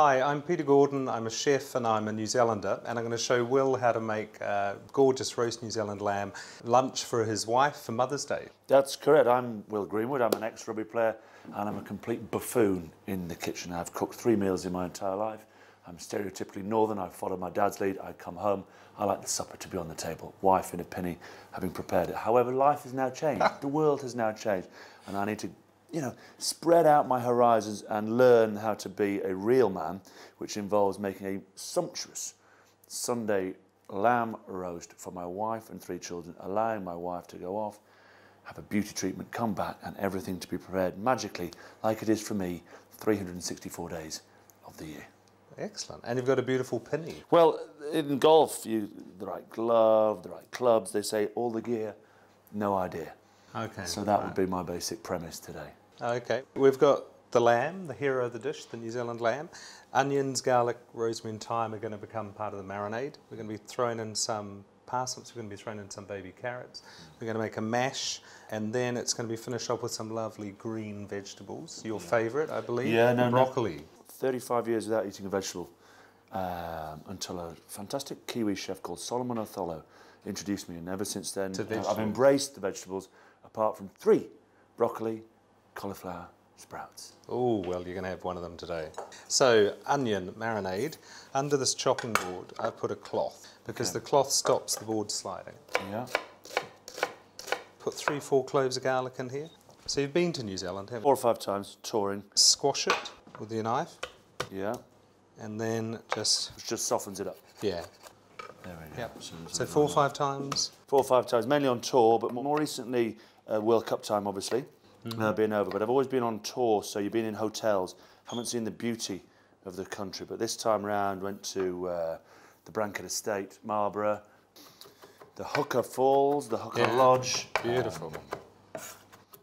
Hi, I'm Peter Gordon, I'm a chef and I'm a New Zealander, and I'm going to show Will how to make gorgeous roast New Zealand lamb lunch for his wife for Mother's Day. That's correct. I'm Will Greenwood, I'm an ex-rugby player and I'm a complete buffoon in the kitchen. I've cooked 3 meals in my entire life. I'm stereotypically northern, I follow my dad's lead, I come home, I like the supper to be on the table, wife in a penny having prepared it. However, life has now changed, the world has now changed, and I need to spread out my horizons and learn how to be a real man, which involves making a sumptuous Sunday lamb roast for my wife and 3 children, allowing my wife to go off, have a beauty treatment, come back, and everything to be prepared magically, like it is for me, 364 days of the year. Excellent. And you've got a beautiful penny. Well, in golf, the right glove, the right clubs, they say all the gear, no idea. Okay. So that would be my basic premise today. Okay. We've got the lamb, the hero of the dish, the New Zealand lamb. Onions, garlic, rosemary and thyme are going to become part of the marinade. We're going to be throwing in some parsnips, we're going to be throwing in some baby carrots. We're going to make a mash, and then it's going to be finished off with some lovely green vegetables. Your favourite, I believe? Yeah, no, broccoli. 35 years without eating a vegetable until a fantastic Kiwi chef called Solomon Othello introduced me, and ever since then I've embraced the vegetables apart from 3: broccoli, cauliflower, sprouts. Oh, well, you're going to have one of them today. So, onion marinade. Under this chopping board, I've put a cloth because the cloth stops the board sliding. Yeah. Put 3-4 cloves of garlic in here. So you've been to New Zealand, haven't you? 4 or 5 times, touring. Squash it with your knife. Yeah. And then It just softens it up. yeah. There we go. Yep. So 4 or 5 times. 4 or 5 times, mainly on tour, but more recently, World Cup time, obviously, being over. But I've always been on tour, so you've been in hotels, haven't seen the beauty of the country. But this time round, went to the Branket Estate, Marlborough, the Hooker Falls, the Hooker Lodge. Beautiful.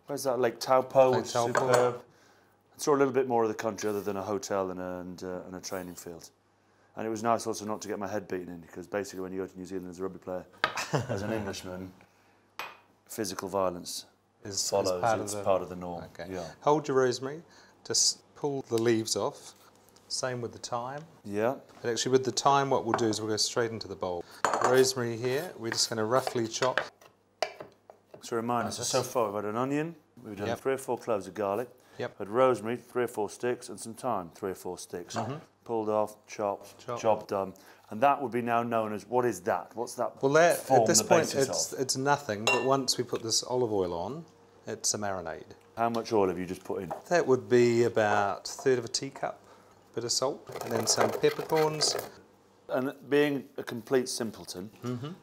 Where's that? Lake Taupo, Lake which is Taupo. superb. I saw a little bit more of the country other than a hotel and a training field. And it was nice also not to get my head beaten in, because basically when you go to New Zealand as a rugby player, as an Englishman, physical violence follows. It's part of the norm. Okay. Yeah. Hold your rosemary. Just pull the leaves off. Same with the thyme. Yeah. But actually with the thyme, what we'll do is we'll go straight into the bowl. Rosemary here, we're just going to roughly chop. So remind us, so far we've had an onion, we've done 3 or 4 cloves of garlic, had rosemary, 3 or 4 sticks, and some thyme, 3 or 4 sticks. Pulled off, chopped, job done. And that would be now known as, what is that? What's that? Well, that, form at this the point, basis of? it's nothing, but once we put this olive oil on, it's a marinade. How much oil have you just put in? That would be about 1/3 of a teacup, bit of salt, and then some peppercorns. And being a complete simpleton,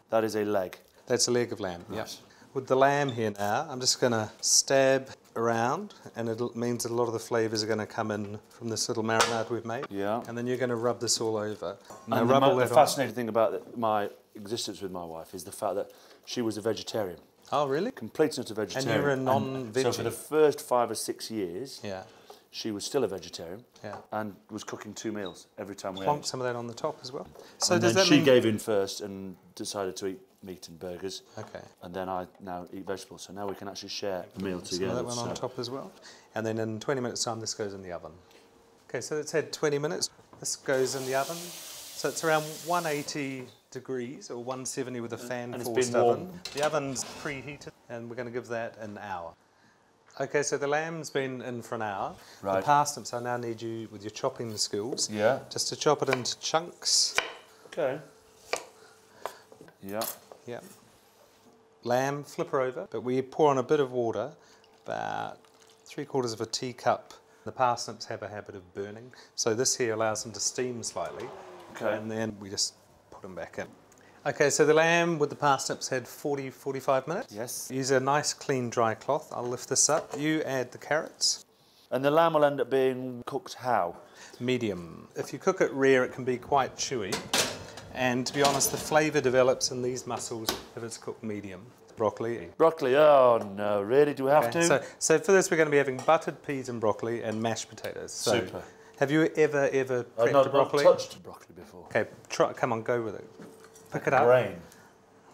that is a leg. That's a leg of lamb, Right. yes. With the lamb here now, I'm just going to stab around, and it means that a lot of the flavours are going to come in from this little marinade we've made. Yeah. And then you're going to rub this all over. Now, And rub all the that fascinating thing about my existence with my wife is the fact that she was a vegetarian. Oh, really? Complete and utter vegetarian. And you were a non-veggie? So for the first 5 or 6 years, Yeah. she was still a vegetarian, Yeah. and was cooking 2 meals every time we Plonk ate. some of that on the top as well. So And does then that she mean... gave in first and decided to eat meat and burgers. Okay. And then I now eat vegetables. So now we can actually share a meal Some together. of that one on top as well. And then in 20 minutes time, this goes in the oven. Okay, so it's had 20 minutes. This goes in the oven. So it's around 180 degrees or 170 with a fan-forced oven. The oven's preheated, and we're going to give that an hour. Okay, so the lamb's been in for an hour. Right. The parsnips, I now need you, with your chopping skills, just to chop it into chunks. Okay. Yeah. Yeah. Lamb, flip her over, but we pour on a bit of water, about 3/4 of a teacup. The parsnips have a habit of burning, so this here allows them to steam slightly. Okay. And then we just put them back in. Okay, so the lamb with the parsnips had 45 minutes. Yes. Use a nice clean dry cloth. I'll lift this up. You add the carrots. And the lamb will end up being cooked how? Medium. If you cook it rare, it can be quite chewy. And to be honest, the flavour develops in these mussels if it's cooked medium. Broccoli. Broccoli, oh no, really? Do we have to? So for this, we're going to be having buttered peas and broccoli and mashed potatoes. So Super. Have you ever I've prepped not broccoli? touched broccoli before. Okay, come on, go with it. Pick it up. Brain.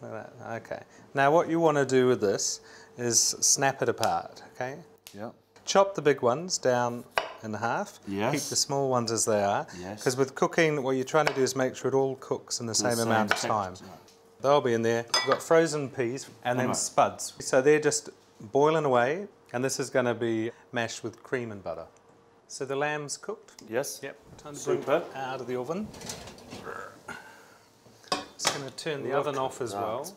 Like that. Okay. Now what you want to do with this is snap it apart, okay? Yeah. Chop the big ones down in half. Yes. Keep the small ones as they are. Yes. Because with cooking, what you're trying to do is make sure it all cooks in the same amount of time. Right. They'll be in there. We've got frozen peas and then spuds. So they're just boiling away, and this is going to be mashed with cream and butter. So the lamb's cooked. Yes. Yep. Time to bring it out of the oven. Just going to turn the oven off as well.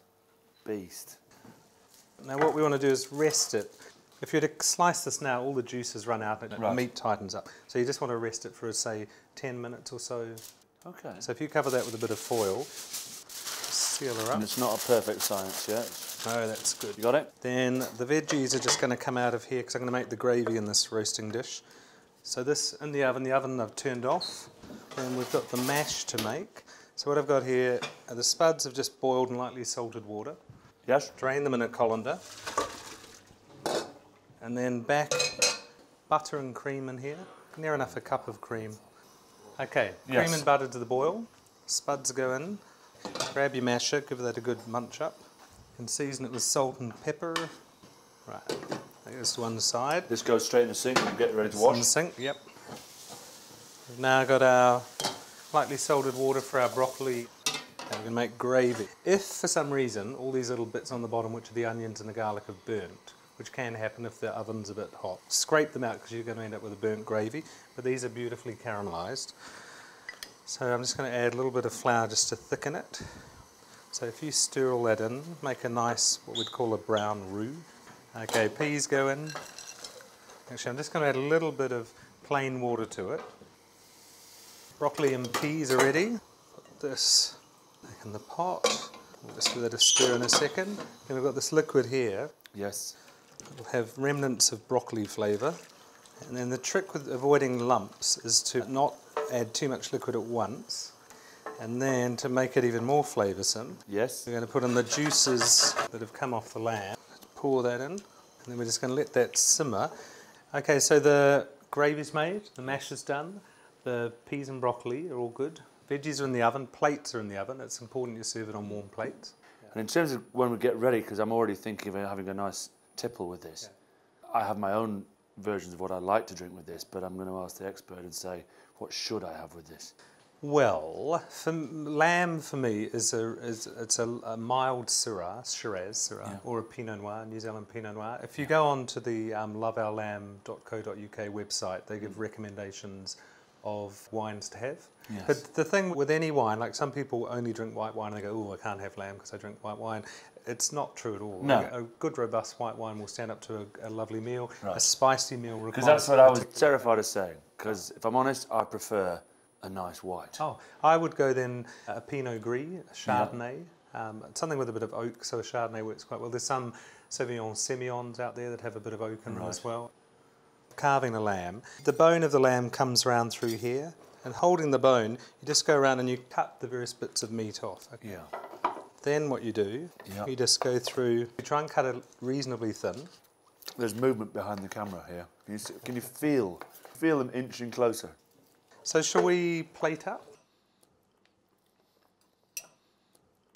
Beast. Now what we want to do is rest it. If you were to slice this now, all the juices run out and the meat tightens up. So you just want to rest it for, say, 10 minutes or so. Okay. So if you cover that with a bit of foil, seal her up. And it's not a perfect science yet. No, that's good. You got it? Then the veggies are just going to come out of here because I'm going to make the gravy in this roasting dish. So this in the oven I've turned off. And we've got the mash to make. So what I've got here are the spuds have just boiled in lightly salted water. Yes. Drain them in a colander. And then back butter and cream in here. Near enough a cup of cream. Okay, cream and butter to the boil. Spuds go in. Grab your masher, give that a good munch up. And season it with salt and pepper. Right, that's one side. This goes straight in the sink and get ready to wash. In the sink, yep. We've now got our lightly salted water for our broccoli. And we're going to make gravy. If for some reason all these little bits on the bottom, which are the onions and the garlic, have burnt, which can happen if the oven's a bit hot, scrape them out because you're going to end up with a burnt gravy. But these are beautifully caramelised. So I'm just going to add a little bit of flour just to thicken it. So if you stir all that in, make a nice, what we'd call a brown roux. Okay, peas go in. Actually, I'm just going to add a little bit of plain water to it. Broccoli and peas are ready. Put this back in the pot. We'll just give that a stir in a second. Then we've got this liquid here. Yes. It'll have remnants of broccoli flavour. And then the trick with avoiding lumps is to not add too much liquid at once. And then to make it even more flavoursome, Yes. we're going to put in the juices that have come off the lamb. Pour that in, and then we're just going to let that simmer. Okay, so the gravy's made, the mash is done, the peas and broccoli are all good. Veggies are in the oven, plates are in the oven. It's important you serve it on warm plates. And in terms of when we get ready, because I'm already thinking of having a nice tipple with this, I have my own versions of what I like to drink with this, but I'm going to ask the expert and say, what should I have with this? Well, lamb for me is a mild Shiraz, or a Pinot Noir, New Zealand Pinot Noir. If you go on to the loveourlamb.co.uk website, they give recommendations of wines to have. Yes. But the thing with any wine, like some people only drink white wine and they go, oh, I can't have lamb because I drink white wine. It's not true at all. No. Like a good, robust white wine will stand up to a lovely meal. Right. A spicy meal requires... Because that's what I was terrified of saying. Because if I'm honest, I prefer a nice white. Oh, I would go then a Pinot Gris, a Chardonnay, something with a bit of oak, so a Chardonnay works quite well. There's some Sauvignon Semillons out there that have a bit of oak in them as well. Carving the lamb, the bone of the lamb comes round through here, and holding the bone, you just go around and you cut the various bits of meat off. Okay? Yeah. Then what you do, you just go through, you try and cut it reasonably thin. There's movement behind the camera here. Can you feel them inching closer? So shall we plate up?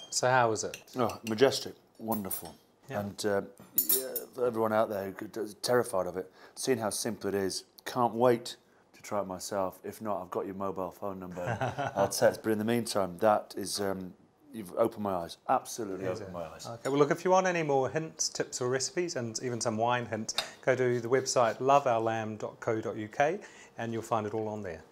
So how is it? Oh, majestic, wonderful. Yeah. And for everyone out there who's terrified of it, seeing how simple it is, can't wait to try it myself. If not, I've got your mobile phone number. I'll text. But in the meantime, that is, you've opened my eyes. Absolutely opened my eyes. Okay, well look, if you want any more hints, tips or recipes, and even some wine hints, go to the website loveourlamb.co.uk and you'll find it all on there.